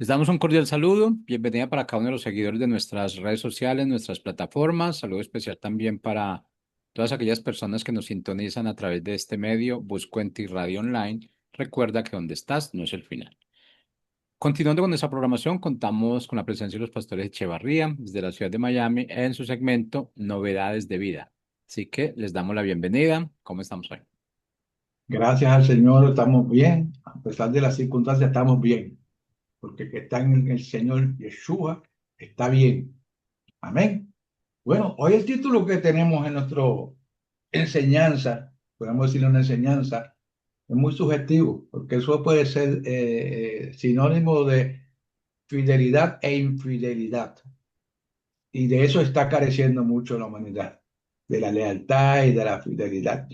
Les damos un cordial saludo, bienvenida para cada uno de los seguidores de nuestras redes sociales, nuestras plataformas, saludo especial también para todas aquellas personas que nos sintonizan a través de este medio, Buscuenti Radio Online. Recuerda que donde estás no es el final. Continuando con nuestra programación, contamos con la presencia de los pastores Echevarría desde la ciudad de Miami en su segmento Novedades de Vida. Así que les damos la bienvenida. ¿Cómo estamos hoy? Gracias al Señor estamos bien, a pesar de las circunstancias estamos bien, porque el que está en el Señor Yeshua está bien. Amén. Bueno, hoy el título que tenemos en nuestra enseñanza, podemos decirle una enseñanza, es muy subjetivo, porque eso puede ser sinónimo de fidelidad e infidelidad. Y de eso está careciendo mucho la humanidad, de la lealtad y de la fidelidad.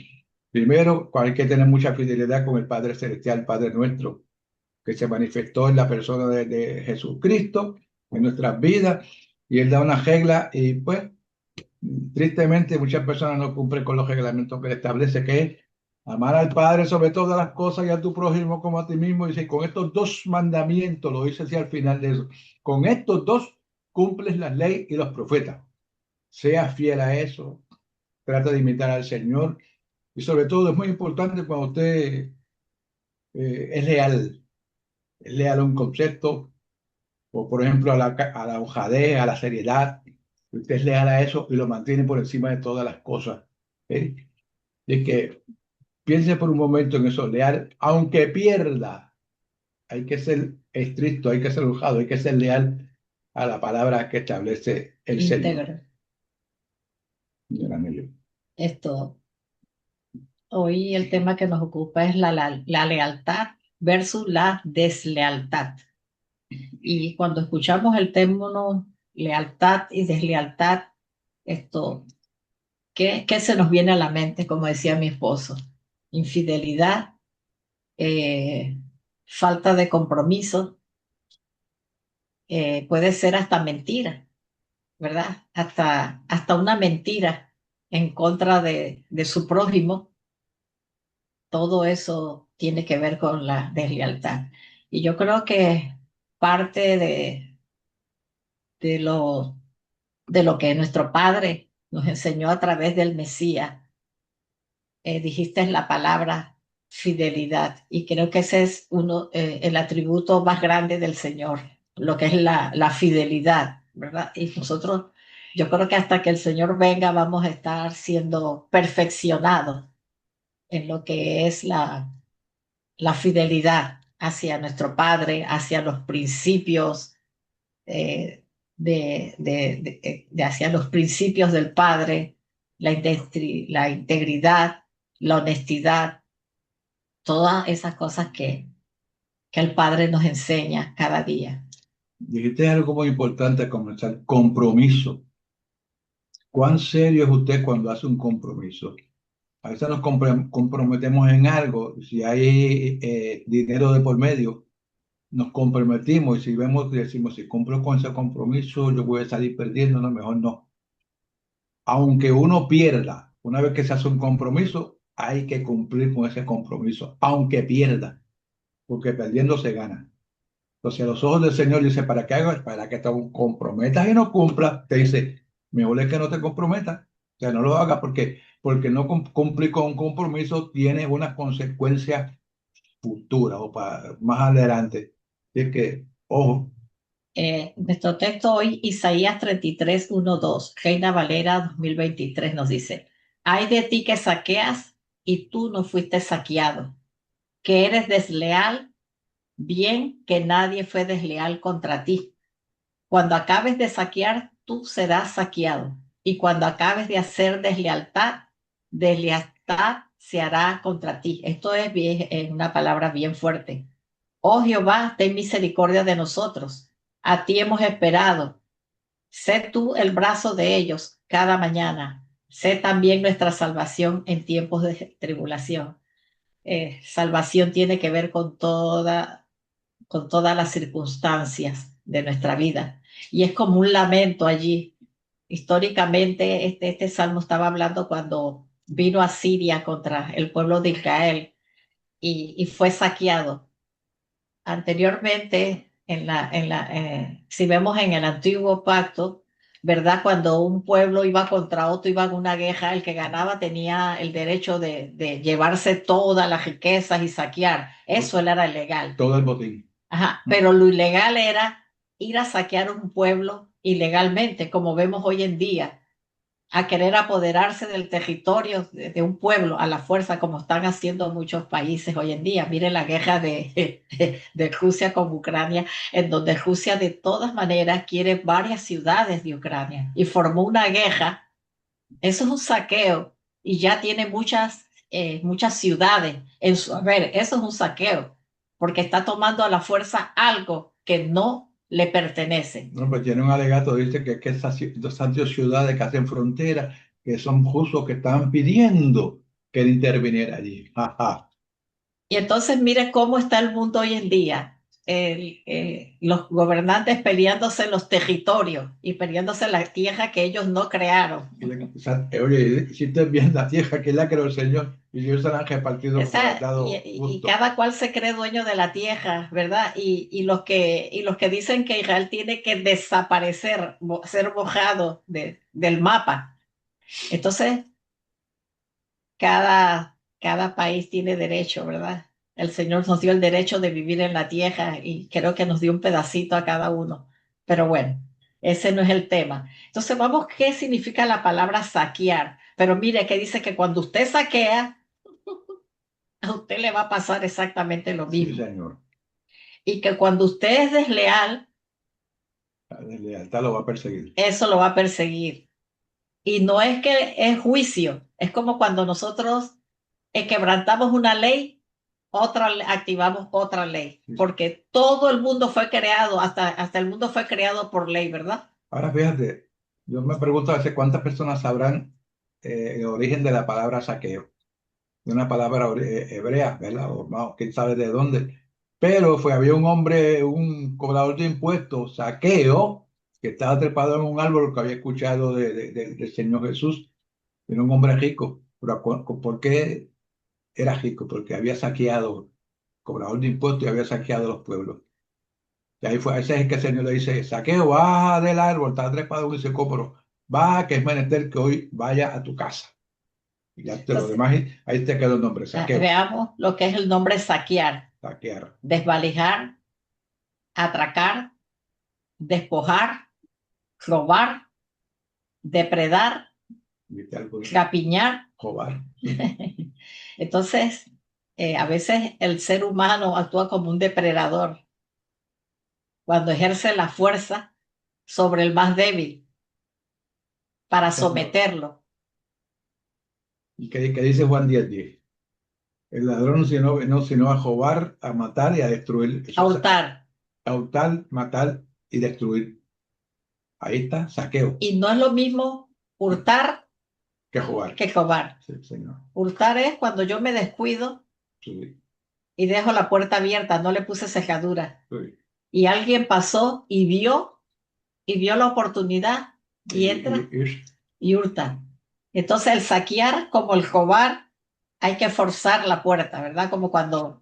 Primero, hay que tener mucha fidelidad con el Padre Celestial, Padre nuestro, que se manifestó en la persona de Jesucristo en nuestras vidas, y Él da una regla, y pues, tristemente, muchas personas no cumplen con los reglamentos que Él establece, que es amar al Padre sobre todas las cosas y a tu prójimo como a ti mismo. Dice, con estos dos mandamientos, lo dice así al final de eso, con estos dos cumples la ley y los profetas. Sea fiel a eso, trata de imitar al Señor, y sobre todo es muy importante cuando usted es leal a un concepto, o por ejemplo a la honradez, a la seriedad. Usted es leal a eso y lo mantiene por encima de todas las cosas. ¿Eh? Y que piense por un momento en eso, leal, aunque pierda, hay que ser estricto, hay que ser honrado, hay que ser leal a la palabra que establece el Señor. Íntegro. Señor Anelio. Esto, hoy el tema que nos ocupa es la lealtad versus la deslealtad. Y cuando escuchamos el término lealtad y deslealtad, esto, ¿qué se nos viene a la mente? Como decía mi esposo, infidelidad, eh, falta de compromiso, puede ser hasta mentira, ¿verdad? Hasta una mentira en contra de su prójimo. Todo eso tiene que ver con la deslealtad. Y yo creo que parte de lo, de lo que nuestro Padre nos enseñó a través del Mesías, dijiste la palabra fidelidad. Y creo que ese es el atributo más grande del Señor, lo que es la fidelidad, ¿verdad? Y nosotros, yo creo que hasta que el Señor venga vamos a estar siendo perfeccionados en lo que es la fidelidad hacia nuestro Padre, hacia los principios hacia los principios del Padre, la integridad, la honestidad, todas esas cosas que el Padre nos enseña cada día. Dijiste algo muy importante a comenzar, compromiso. ¿Cuán serio es usted cuando hace un compromiso? A veces nos comprometemos en algo, si hay dinero de por medio, nos comprometimos y si vemos y decimos, si cumplo con ese compromiso, yo voy a salir perdiendo, no, mejor no. Aunque uno pierda, una vez que se hace un compromiso, hay que cumplir con ese compromiso, aunque pierda, porque perdiendo se gana. Entonces, a los ojos del Señor dice, ¿para qué hago? Para que te comprometas y no cumplas. Te dice, mejor es que no te comprometas. O sea, no lo hagas porque no cumplir con un compromiso tiene unas consecuencias futuras o para más adelante. Así que, ojo, Nuestro texto hoy, Isaías 33, 1, 2, Reina Valera 2023 nos dice, ay de ti que saqueas y tú no fuiste saqueado, que eres desleal, bien que nadie fue desleal contra ti. Cuando acabes de saquear, tú serás saqueado. Y cuando acabes de hacer deslealtad, deslealtad se hará contra ti. Esto es una palabra bien fuerte. Oh Jehová, ten misericordia de nosotros. A ti hemos esperado. Sé tú el brazo de ellos cada mañana. Sé también nuestra salvación en tiempos de tribulación. Salvación tiene que ver con todas las circunstancias de nuestra vida. Y es como un lamento allí. Históricamente, este salmo estaba hablando cuando vino a Siria contra el pueblo de Israel y fue saqueado. Anteriormente, si vemos en el antiguo pacto, ¿verdad? Cuando un pueblo iba contra otro, iba en una guerra, el que ganaba tenía el derecho de llevarse todas las riquezas y saquear. Eso era ilegal. Todo el botín. Ajá, pero lo ilegal era ir a saquear un pueblo ilegalmente, como vemos hoy en día, a querer apoderarse del territorio de un pueblo a la fuerza, como están haciendo muchos países hoy en día. Miren la guerra de Rusia con Ucrania, en donde Rusia de todas maneras quiere varias ciudades de Ucrania y formó una guerra. Eso es un saqueo y ya tiene muchas ciudades en su haber. Eso es un saqueo, porque está tomando a la fuerza algo que no le pertenece. No, pues tiene un alegato, dice que esas dos ciudades que hacen frontera, que son justos que estaban pidiendo que él interviniera allí. Ajá. Y entonces mire cómo está el mundo hoy en día. Los gobernantes peleándose los territorios y peleándose la tierra que ellos no crearon. Oye, hiciste bien la tierra que la creó el Señor y Dios se la han repartido como le ha dado Y gusto. cada cual se cree dueño de la tierra, ¿verdad? Y los que dicen que Israel tiene que desaparecer, ser borrado del mapa. Entonces, cada país tiene derecho, ¿verdad? El Señor nos dio el derecho de vivir en la tierra y creo que nos dio un pedacito a cada uno. Pero bueno, ese no es el tema. Entonces, vamos, ¿qué significa la palabra saquear? Pero mire que dice que cuando usted saquea, a usted le va a pasar exactamente lo Sí, mismo. Señor. Y que cuando usted es desleal, La lealtad lo va a perseguir. eso lo va a perseguir. Y no es que es juicio, es como cuando nosotros quebrantamos una ley, activamos otra ley, Sí. porque todo el mundo fue creado, hasta el mundo fue creado por ley, ¿verdad? Ahora fíjate, yo me pregunto a veces cuántas personas sabrán el origen de la palabra saqueo, de una palabra hebrea, ¿verdad? O no, quién sabe de dónde. Pero había un hombre, un cobrador de impuestos, saqueo, que estaba trepado en un árbol que había escuchado del Señor Jesús. Era un hombre rico. Pero ¿por qué era rico? Porque había saqueado, cobrador de impuestos y había saqueado los pueblos. Y ahí fue, ese es el que el Señor le dice, saqueo, baja del árbol, está trepado en ese cóporo, va, que es menester que hoy vaya a tu casa. Y ya te lo Entonces, demás, ahí te quedó el nombre, saqueo, veamos lo que es el nombre saquear, saquear. desvalijar, atracar, despojar, robar, depredar, ¿Viste algo? rapiñar. Jobar. Entonces, a veces el ser humano actúa como un depredador cuando ejerce la fuerza sobre el más débil para Señor. someterlo. ¿Y qué dice Juan 10:10? El ladrón sino a jobar, a matar y a destruir. A Eso es hurtar. a hurtar, matar y destruir. Ahí está, saqueo, Y no es lo mismo hurtar que jobar. que robar. Sí, señor. Hurtar es cuando yo me descuido Sí, y dejo la puerta abierta, no le puse cerradura. sí. Y alguien pasó y vio la oportunidad y entra y hurta. Entonces el saquear como el robar, hay que forzar la puerta, ¿verdad? Como cuando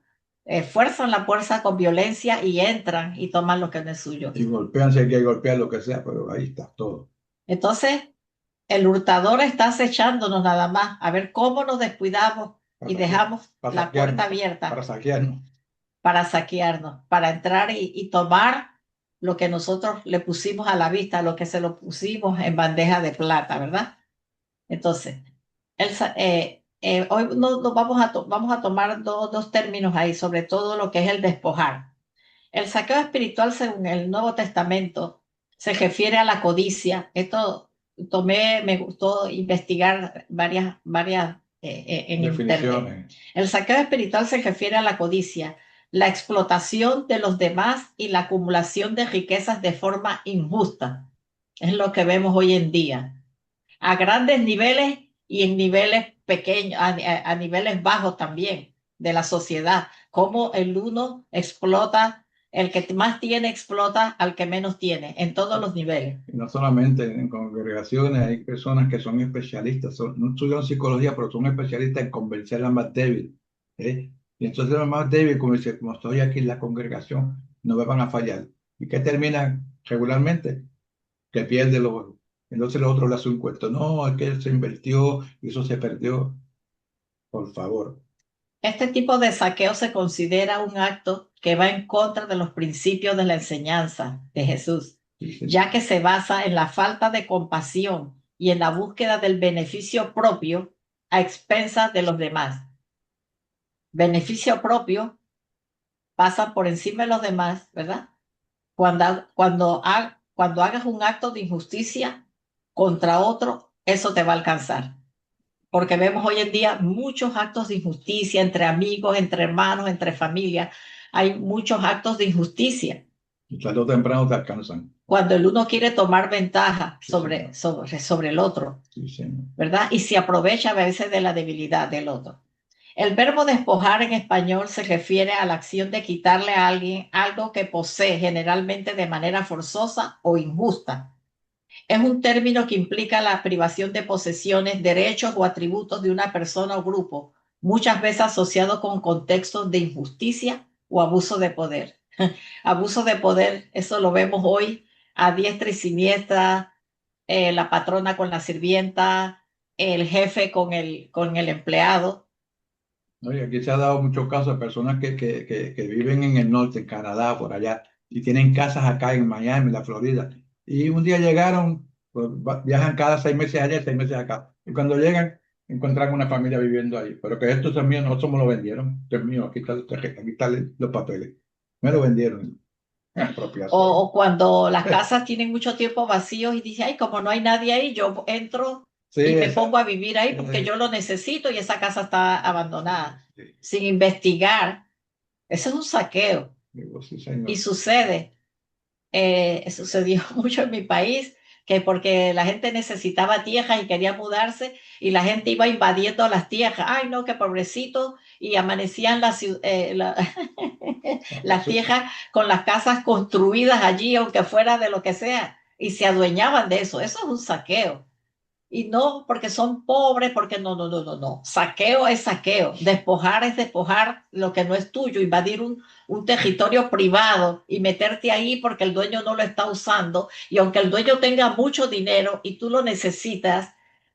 fuerzan la puerta con violencia y entran y toman lo que no es suyo. Y golpean si hay que golpear lo que sea, pero ahí está todo. Entonces, el hurtador está acechándonos nada más a ver cómo nos descuidamos y dejamos Para la puerta saquearnos, abierta para saquearnos. para saquearnos, para entrar y tomar lo que nosotros le pusimos a la vista, lo que se lo pusimos en bandeja de plata, ¿verdad? Entonces, hoy nos vamos a tomar dos términos ahí, sobre todo lo que es el despojar. El saqueo espiritual, según el Nuevo Testamento, se refiere a la codicia. Me gustó investigar varias en internet. Definiciones. El saqueo espiritual se refiere a la codicia, la explotación de los demás y la acumulación de riquezas de forma injusta. Es lo que vemos hoy en día a grandes niveles y en niveles pequeños, a niveles bajos también de la sociedad, cómo el uno explota, el que más tiene explota al que menos tiene, en todos los niveles. Y no solamente en congregaciones, hay personas que son especialistas, no estudian psicología, pero son especialistas en convencer al más débil. ¿Eh? Y entonces el más débil, como dice, como estoy aquí en la congregación, no me van a fallar. ¿Y qué termina regularmente? Que pierde los... Entonces los otros le hacen un cuento. No, es que él se invirtió y eso se perdió. Por favor. Este tipo de saqueo se considera un acto que va en contra de los principios de la enseñanza de Jesús, Sí, sí. ya que se basa en la falta de compasión y en la búsqueda del beneficio propio a expensas de los demás. Beneficio propio pasa por encima de los demás, ¿verdad? Cuando hagas un acto de injusticia contra otro, eso te va a alcanzar. Porque vemos hoy en día muchos actos de injusticia entre amigos, entre hermanos, entre familias. Hay muchos actos de injusticia. Y tarde o temprano te alcanzan. Cuando el uno quiere tomar ventaja Sí, señor. sobre el otro, Sí, señor. ¿verdad? Y se aprovecha a veces de la debilidad del otro. El verbo despojar en español se refiere a la acción de quitarle a alguien algo que posee, generalmente de manera forzosa o injusta. Es un término que implica la privación de posesiones, derechos o atributos de una persona o grupo, muchas veces asociado con contextos de injusticia o abuso de poder. Abuso de poder, eso lo vemos hoy a diestra y siniestra, la patrona con la sirvienta, el jefe con el empleado. ¿No? Y aquí se ha dado muchos casos de personas que viven en el norte, en Canadá, por allá, y tienen casas acá en Miami, en la Florida. Y un día llegaron, pues, viajan cada 6 meses allá, 6 meses acá. Y cuando llegan, encuentran una familia viviendo ahí. Pero que esto es mío, nosotros me lo vendieron. Esto es mío, aquí están los papeles. Me lo vendieron. Expropiación. O cuando las casas tienen mucho tiempo vacíos y dice, ay, como no hay nadie ahí, yo entro Sí, y me esa, pongo a vivir ahí porque eh, yo lo necesito y esa casa está abandonada, sí, sin investigar. Eso es un saqueo digo, sí, y señor. sucedió mucho en mi país, que porque la gente necesitaba tierras y quería mudarse y la gente iba invadiendo las tierras. Ay, no, qué pobrecito. Y amanecían las Eso, tierras con las casas construidas allí, aunque fuera de lo que sea, y se adueñaban de eso. Eso es un saqueo. Y no porque son pobres, porque no, no, no, no, no. Saqueo es saqueo. Despojar es despojar lo que no es tuyo, invadir un territorio privado y meterte ahí porque el dueño no lo está usando. Y aunque el dueño tenga mucho dinero y tú lo necesitas,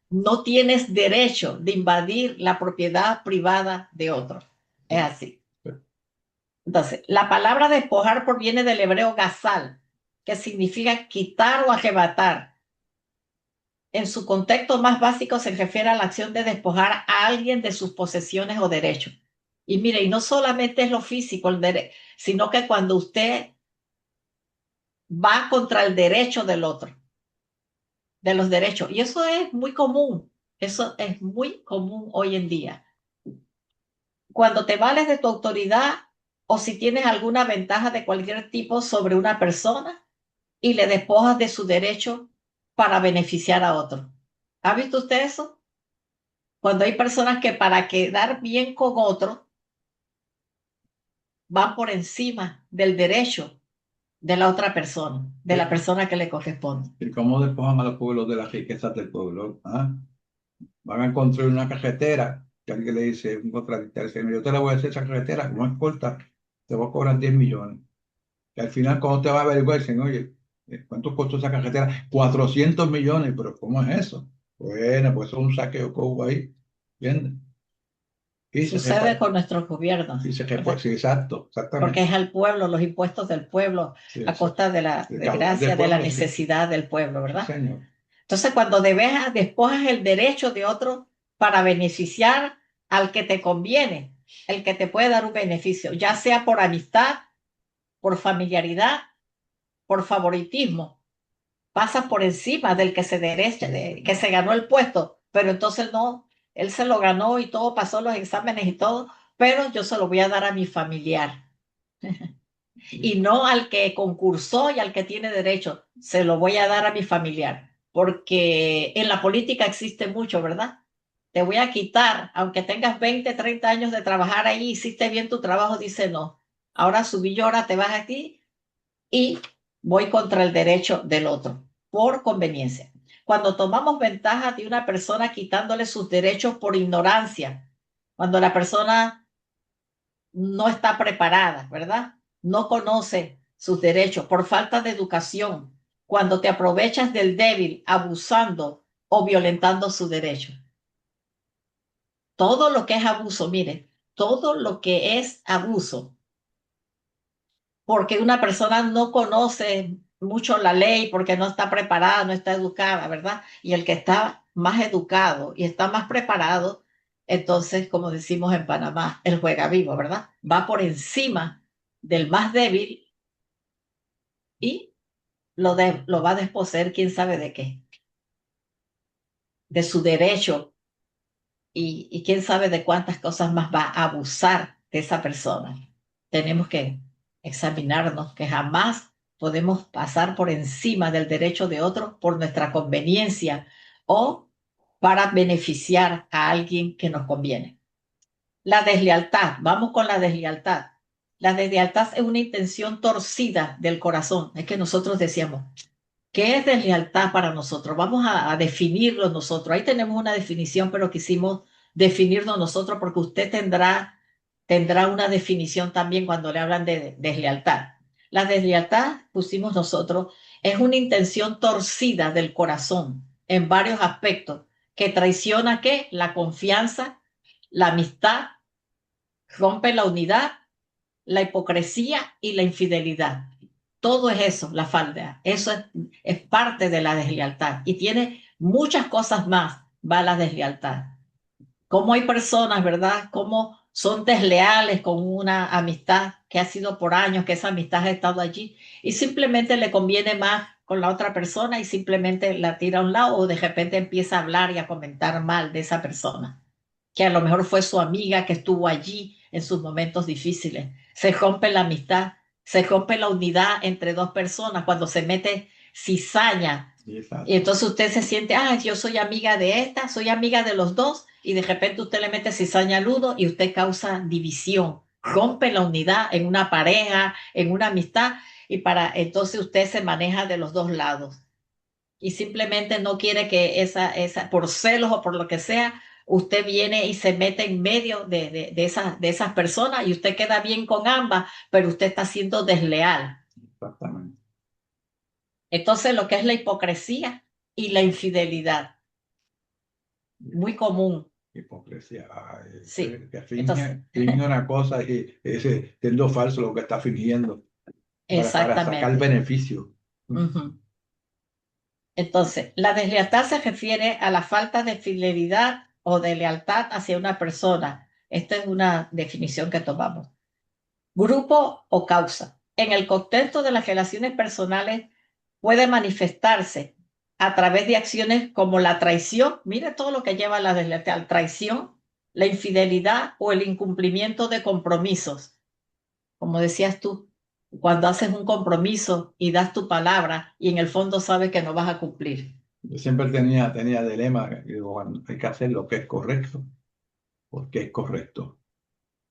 no tienes derecho de invadir la propiedad privada de otro. Es así. Entonces, la palabra despojar proviene del hebreo gazal, que significa quitar o arrebatar. En su contexto más básico se refiere a la acción de despojar a alguien de sus posesiones o derechos. Y mire, y no solamente es lo físico, sino que cuando usted va contra el derecho del otro, de los derechos, y eso es muy común hoy en día. Cuando te vales de tu autoridad o si tienes alguna ventaja de cualquier tipo sobre una persona y le despojas de su derecho para beneficiar a otro. ¿Ha visto usted eso? Cuando hay personas que para quedar bien con otro van por encima del derecho de la otra persona, de la persona que le corresponde. ¿Y cómo despojan a los pueblos de las riquezas del pueblo? ¿Ah? Van a construir una carretera, que alguien le dice, un contradictorio, dice, yo te la voy a hacer esa carretera, como es corta, te voy a cobrar 10 millones. Y al final, cuando te va a averiguar, dicen, oye, ¿cuánto costó esa carretera? 400 millones, pero ¿cómo es eso? Bueno, pues eso es un saqueo que hubo ahí, ¿entiendes? Y se Sucede reparte, con nuestros gobiernos, y se reparte, ¿verdad? sí, exacto, Porque exactamente. es al pueblo, los impuestos del pueblo, Sí, a eso. costa de la El caudal del desgracia, de la pueblo, sí, necesidad del pueblo, sí, ¿verdad? señor. Entonces, cuando despojas el derecho de otro para beneficiar al que te conviene, el que te puede dar un beneficio, ya sea por amistad, por familiaridad, por favoritismo, pasas por encima del que se derecha, que se ganó el puesto, pero entonces no, él se lo ganó y todo pasó los exámenes y todo, pero yo se lo voy a dar a mi familiar y no al que concursó y al que tiene derecho, se lo voy a dar a mi familiar, porque en la política existe mucho, ¿verdad? Te voy a quitar, aunque tengas 20, 30 años de trabajar ahí, hiciste bien tu trabajo, dice no. Ahora subí yo, ahora te vas aquí y voy contra el derecho del otro, por conveniencia. Cuando tomamos ventaja de una persona quitándole sus derechos por ignorancia, cuando la persona no está preparada, ¿verdad? No conoce sus derechos, por falta de educación, cuando te aprovechas del débil, abusando o violentando su derecho. Todo lo que es abuso, mire, todo lo que es abuso, porque una persona no conoce mucho la ley, porque no está preparada, no está educada, ¿verdad? Y el que está más educado y está más preparado, entonces, como decimos en Panamá, él juega vivo, ¿verdad? Va por encima del más débil y lo va a desposeer, quién sabe de qué, de su derecho y quién sabe de cuántas cosas más va a abusar de esa persona. Tenemos que examinarnos, que jamás podemos pasar por encima del derecho de otro por nuestra conveniencia o para beneficiar a alguien que nos conviene. La deslealtad, vamos con la deslealtad. La deslealtad es una intención torcida del corazón. Es que nosotros decíamos, ¿qué es deslealtad para nosotros? Vamos a definirlo nosotros. Ahí tenemos una definición, pero quisimos definirlo nosotros porque usted tendrá una definición también cuando le hablan de deslealtad. La deslealtad, pusimos nosotros, es una intención torcida del corazón en varios aspectos que traiciona ¿qué? La confianza, la amistad, rompe la unidad, la hipocresía y la infidelidad. Todo es eso, la falda. Eso es parte de la deslealtad y tiene muchas cosas más, va la deslealtad. Cómo hay personas, ¿verdad? Cómo son desleales con una amistad que ha sido por años, que esa amistad ha estado allí y simplemente le conviene más con la otra persona y simplemente la tira a un lado o de repente empieza a hablar y a comentar mal de esa persona, que a lo mejor fue su amiga que estuvo allí en sus momentos difíciles. Se rompe la amistad, se rompe la unidad entre dos personas cuando se mete cizaña. Y entonces usted se siente, yo soy amiga de esta, soy amiga de los dos, y de repente usted le mete cizaña al uno y usted causa división, rompe la unidad en una pareja, en una amistad, y entonces usted se maneja de los dos lados. Y simplemente no quiere que por celos o por lo que sea, usted viene y se mete en medio de esas personas y usted queda bien con ambas, pero usted está siendo desleal. Exactamente. Entonces, lo que es la hipocresía y la infidelidad, muy común. Hipocresía. Sí. Que Entonces, finge una cosa y siendo falso lo que está fingiendo para sacar exactamente. beneficio. Uh-huh. Entonces, la deslealtad se refiere a la falta de fidelidad o de lealtad hacia una persona. Esta es una definición que tomamos. Grupo o causa. En el contexto de las relaciones personales puede manifestarse a través de acciones como la traición, mire todo lo que lleva a la deslealtad, traición, la infidelidad o el incumplimiento de compromisos. Como decías tú, cuando haces un compromiso y das tu palabra y en el fondo sabes que no vas a cumplir. Yo siempre tenía dilema, digo, bueno, hay que hacer lo que es correcto, porque es correcto.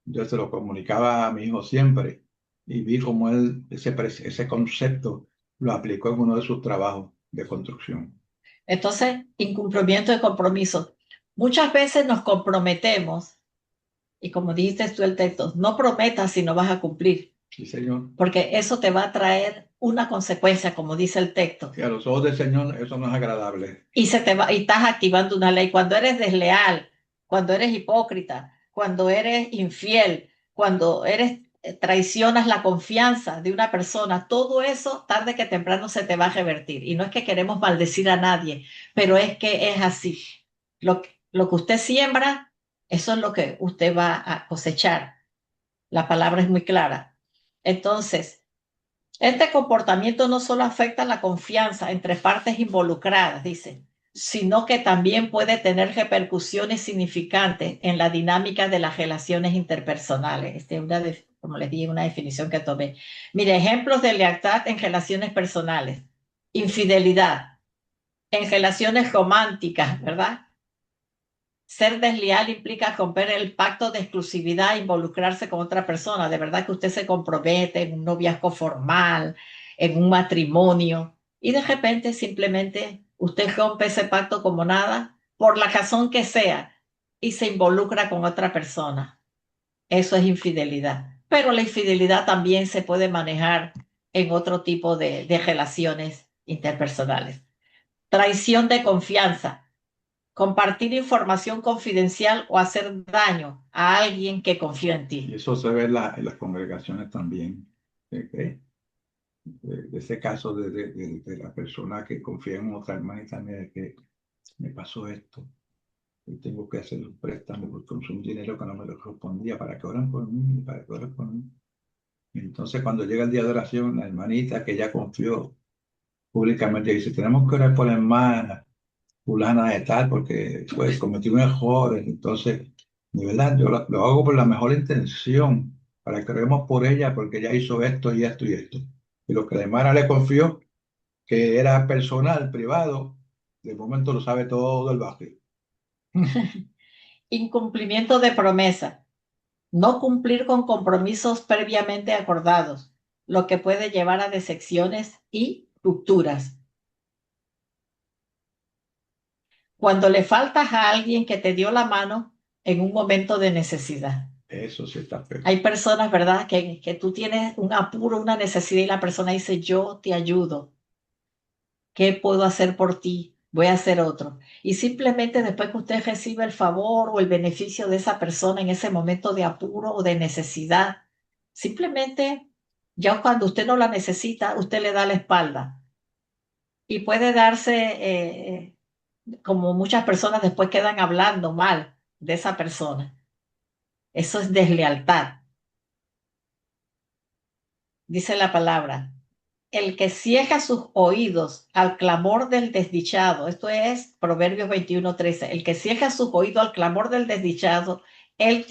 Yo se lo comunicaba a mi hijo siempre y vi cómo él ese concepto lo aplicó en uno de sus trabajos de construcción. Entonces, incumplimiento de compromiso. Muchas veces nos comprometemos y como dijiste tú el texto, no prometas si no vas a cumplir. Sí, Señor. Porque eso te va a traer una consecuencia, como dice el texto. Y a los ojos del Señor eso no es agradable. Y estás activando una ley. Cuando eres desleal, cuando eres hipócrita, cuando eres infiel, cuando traicionas la confianza de una persona, todo eso tarde que temprano se te va a revertir. Y no es que queremos maldecir a nadie, pero es que es así. Lo que usted siembra, eso es lo que usted va a cosechar. La palabra es muy clara. Entonces, este comportamiento no solo afecta la confianza entre partes involucradas, dice, sino que también puede tener repercusiones significantes en la dinámica de las relaciones interpersonales. Como les dije, una definición que tomé. Mire, ejemplos de lealtad en relaciones personales. Infidelidad en relaciones románticas, ¿verdad? Ser desleal implica romper el pacto de exclusividad e involucrarse con otra persona. De verdad que usted se compromete en un noviazgo formal, en un matrimonio, y de repente simplemente usted rompe ese pacto como nada, por la razón que sea, y se involucra con otra persona. Eso es infidelidad. Pero la infidelidad también se puede manejar en otro tipo de relaciones interpersonales. Traición de confianza. Compartir información confidencial o hacer daño a alguien que confía en Y ti. eso se ve en las congregaciones también. De ese caso de la persona que confía en otra hermanita mía que me pasó esto. Y tengo que hacer un préstamo porque es un dinero que no me lo correspondía para que oren por mí, para que oren por mí. Y entonces cuando llega el día de oración, la hermanita que ya confió públicamente dice, tenemos que orar por la hermana fulana de tal porque pues cometió un error. Entonces, de verdad, yo lo hago por la mejor intención, para que oremos por ella porque ella hizo esto y esto y esto. Y lo que la hermana le confió, que era personal, privado, de momento lo sabe todo el barrio. Incumplimiento de promesa. No cumplir con compromisos previamente acordados, lo que puede llevar a decepciones y rupturas. Cuando le faltas a alguien que te dio la mano en un momento de necesidad. Eso sí está feo. Hay personas, ¿verdad?, que tú tienes un apuro, una necesidad y la persona dice, yo te ayudo. ¿Qué puedo hacer por ti? Voy a hacer otro. Y simplemente después que usted recibe el favor o el beneficio de esa persona en ese momento de apuro o de necesidad, simplemente ya cuando usted no la necesita, usted le da la espalda. Y puede darse, como muchas personas después quedan hablando mal de esa persona. Eso es deslealtad. Dice la palabra, el que cieja sus oídos al clamor del desdichado, esto es Proverbios 21:13, el que cieja sus oídos al clamor del desdichado, él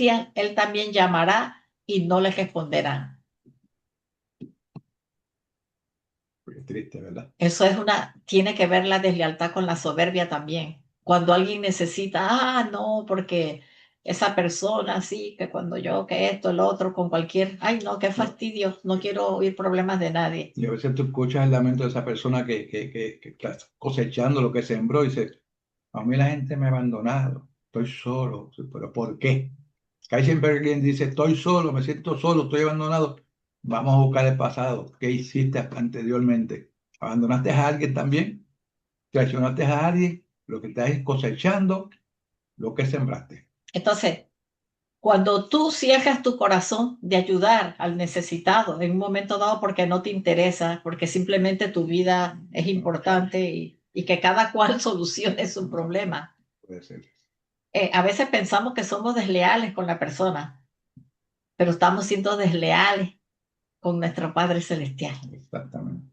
también llamará y no le responderán. Es triste, ¿verdad? Eso tiene que ver la deslealtad con la soberbia también. Cuando alguien necesita, no, porque esa persona, sí, que cuando yo, que esto, el otro, con cualquier, ay, no, qué fastidio, no quiero oír problemas de nadie. Y a veces tú escuchas el lamento de esa persona que está cosechando lo que sembró y dice, a mí la gente me ha abandonado, estoy solo. Sí, pero ¿por qué? Que hay siempre alguien dice, estoy solo, me siento solo, estoy abandonado. Vamos a buscar el pasado. ¿Qué hiciste anteriormente? ¿Abandonaste a alguien también? ¿Traicionaste a alguien? Lo que estás cosechando, lo que sembraste. Entonces, cuando tú cierras tu corazón de ayudar al necesitado en un momento dado porque no te interesa, porque simplemente tu vida es importante y que cada cual solucione su problema. Puede ser. A veces pensamos que somos desleales con la persona, pero estamos siendo desleales con nuestro Padre Celestial. Exactamente.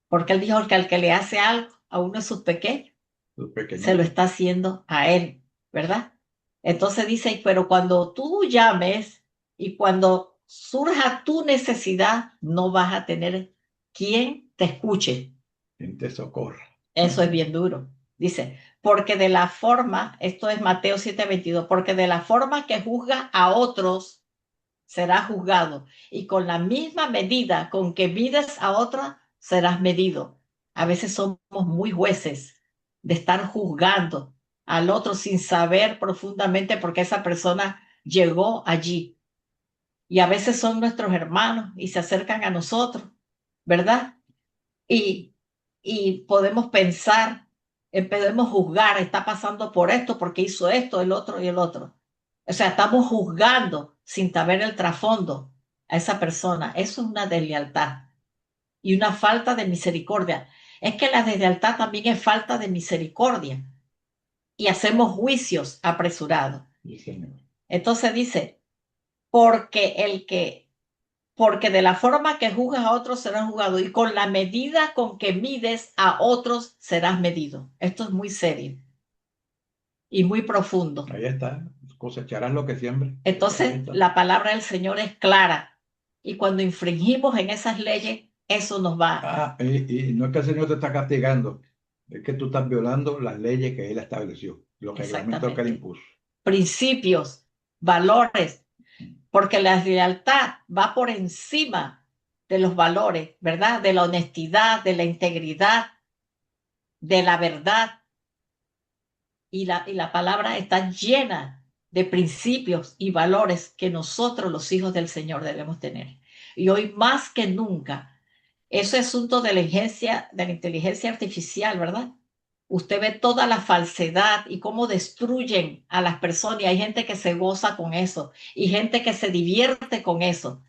Porque Él dijo que al que le hace algo a uno de sus pequeños, Los se lo pequeñitos. está haciendo a Él, ¿verdad? Entonces dice, pero cuando tú llames y cuando surja tu necesidad, no vas a tener quien te escuche. Quien te socorra. Eso es bien duro. Dice, porque de la forma, esto es Mateo 7:22, porque de la forma que juzga a otros, será juzgado. Y con la misma medida con que mides a otra, serás medido. A veces somos muy jueces de estar juzgando al otro sin saber profundamente por qué esa persona llegó allí. Y a veces son nuestros hermanos y se acercan a nosotros, ¿verdad? Y, y podemos pensar, podemos juzgar, está pasando por esto, porque hizo esto, el otro y el otro. O sea, estamos juzgando sin saber el trasfondo a esa persona. Eso es una deslealtad y una falta de misericordia. Es que la deslealtad también es falta de misericordia y hacemos juicios apresurados. Sí, señor. Entonces dice, porque porque de la forma que juzgas a otros serás juzgado y con la medida con que mides a otros serás medido. Esto es muy serio y muy profundo. Ahí está. Cosecharás lo que siembres. Entonces, la palabra del Señor es clara y cuando infringimos en esas leyes, eso nos va. Y no es que el Señor te está castigando, es que tú estás violando las leyes que Él estableció, los reglamentos que Él Exactamente. impuso. Principios, valores, porque la lealtad va por encima de los valores, ¿verdad? De la honestidad, de la integridad, de la verdad. Y la palabra está llena de principios y valores que nosotros, los hijos del Señor, debemos tener. Y hoy más que nunca Eso es asunto de la inteligencia artificial, ¿verdad? Usted ve toda la falsedad y cómo destruyen a las personas y hay gente que se goza con eso y gente que se divierte con eso.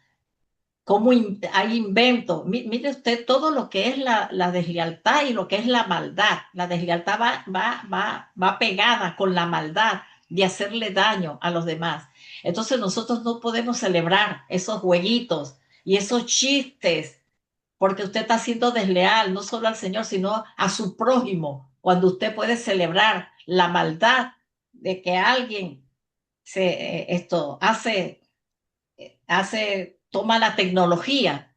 Cómo hay inventos. Mire usted todo lo que es la deslealtad y lo que es la maldad. La deslealtad va pegada con la maldad de hacerle daño a los demás. Entonces nosotros no podemos celebrar esos jueguitos y esos chistes porque usted está siendo desleal, no solo al Señor, sino a su prójimo, cuando usted puede celebrar la maldad de que alguien esto toma la tecnología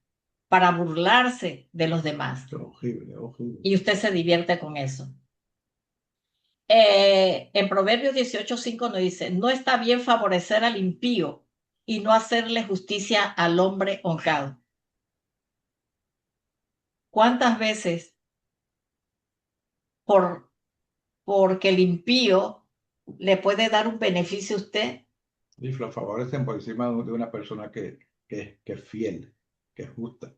para burlarse de los demás Es horrible, horrible. y usted se divierte con eso. En Proverbios 18:5 nos dice, no está bien favorecer al impío y no hacerle justicia al hombre honrado. ¿Cuántas veces por porque el impío le puede dar un beneficio a usted Y lo favorecen por encima de una persona que es fiel, que es justa?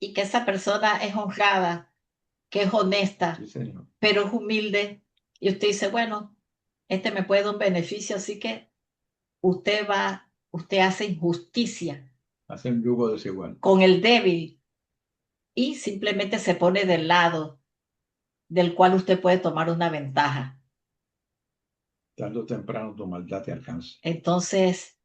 y que esa persona es honrada, que es honesta, Sí, señor. pero es humilde? Y usted dice, bueno, este me puede dar un beneficio, así que usted hace injusticia Hace un yugo desigual. con el débil y simplemente se pone del lado del cual usted puede tomar una ventaja. Tarde o temprano tu maldad te alcanza. Entonces,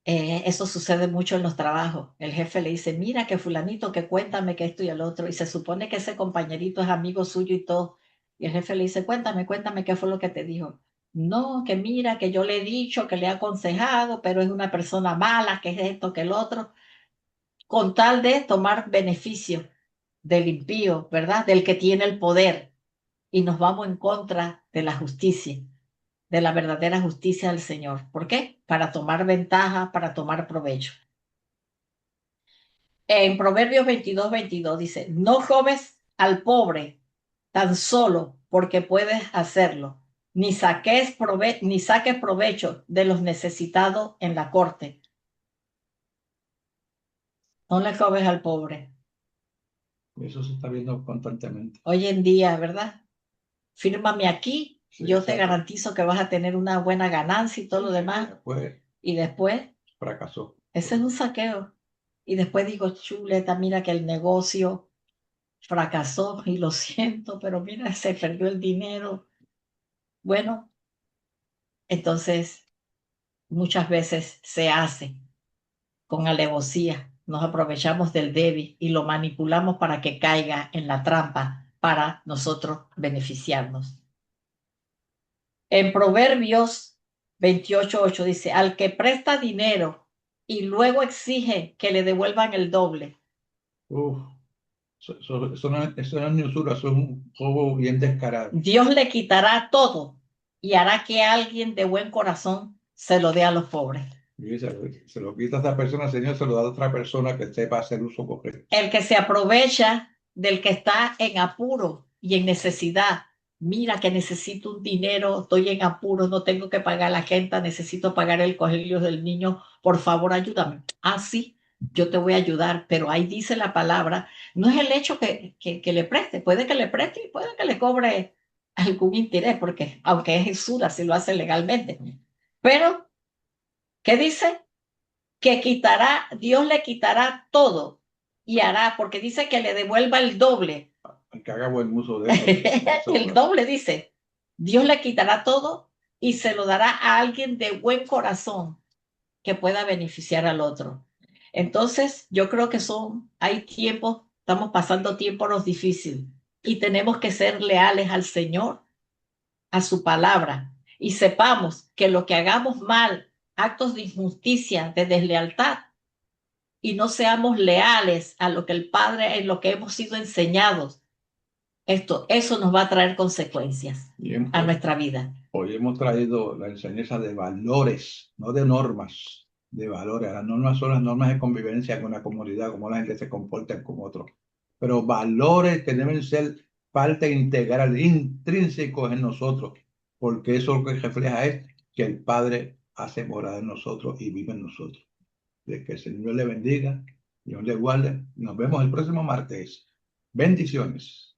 eso sucede mucho en los trabajos. El jefe le dice, mira que fulanito, que cuéntame que esto y el otro. Y se supone que ese compañerito es amigo suyo y todo. Y el jefe le dice, cuéntame qué fue lo que te dijo. No, que mira, que yo le he dicho, que le he aconsejado, pero es una persona mala, que es esto, que el otro. Con tal de tomar beneficio del impío, ¿verdad? Del que tiene el poder. Y nos vamos en contra de la justicia, de la verdadera justicia del Señor. ¿Por qué? Para tomar ventaja, para tomar provecho. En Proverbios 22:22 dice, no robes al pobre tan solo porque puedes hacerlo, ni saques provecho de los necesitados en la corte. No le robes al pobre. Eso se está viendo constantemente. Hoy en día, ¿verdad? Fírmame aquí, Sí, yo te exacto. garantizo que vas a tener una buena ganancia y todo lo demás. Después Y después, fracasó. ese es un saqueo. Y después digo, chuleta, mira que el negocio fracasó y lo siento, pero mira, se perdió el dinero. Bueno, entonces muchas veces se hace con alevosía. Nos aprovechamos del débil y lo manipulamos para que caiga en la trampa para nosotros beneficiarnos. En Proverbios 28:8 dice, al que presta dinero y luego exige que le devuelvan el doble. Uf, eso no es ni usura, eso es un robo bien descarado. Dios le quitará todo y hará que alguien de buen corazón se lo dé a los pobres. Y se lo quita a esa persona, Señor, se lo da a otra persona que sepa hacer uso correcto. El que se aprovecha del que está en apuro y en necesidad. Mira que necesito un dinero, estoy en apuro, no tengo que pagar la gente, necesito pagar el colegio del niño, por favor ayúdame. Ah, sí, yo te voy a ayudar, pero ahí dice la palabra, no es el hecho que le preste, puede que le preste y puede que le cobre algún interés, porque aunque es usura, si lo hace legalmente. Pero, ¿qué dice? Que quitará, Dios le quitará todo y hará, porque dice que le devuelva el doble. Que haga buen uso de eso. El doble dice, Dios le quitará todo y se lo dará a alguien de buen corazón que pueda beneficiar al otro. Entonces, yo creo que hay tiempos, estamos pasando tiempos difíciles y tenemos que ser leales al Señor, a su palabra, y sepamos que lo que hagamos mal, actos de injusticia, de deslealtad, y no seamos leales a lo que el Padre, en lo que hemos sido enseñados, eso nos va a traer consecuencias a nuestra vida. Hoy hemos traído la enseñanza de valores, no de normas, de valores. Las normas son las normas de convivencia con la comunidad, cómo la gente se comporta con otros. Pero valores que deben ser parte integral, intrínsecos en nosotros, porque eso lo que refleja es que el Padre hace morada en nosotros y vive en nosotros. De que el Señor le bendiga Dios le guarde. Nos vemos el próximo martes. Bendiciones.